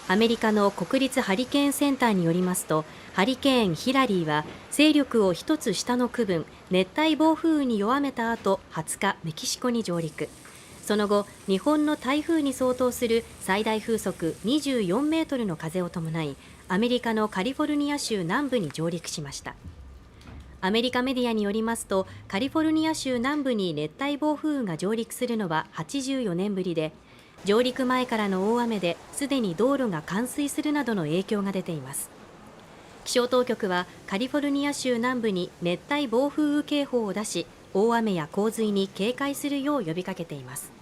アメリカの国立ハリケーンセンターによりますと、ハリケーンヒラリーは勢力を一つ下の区分、熱帯暴風雨に弱めた後、20日メキシコに上陸。その後、日本の台風に相当する最大風速24メートルの風を伴い、アメリカのカリフォルニア州南部に上陸しました。アメリカメディアによりますと、カリフォルニア州南部に熱帯暴風雨が上陸するのは84年ぶりで、上陸前からの大雨ですでに道路が冠水するなどの影響が出ています。気象当局はカリフォルニア州南部に熱帯暴風雨警報を出し、大雨や洪水に警戒するよう呼びかけています。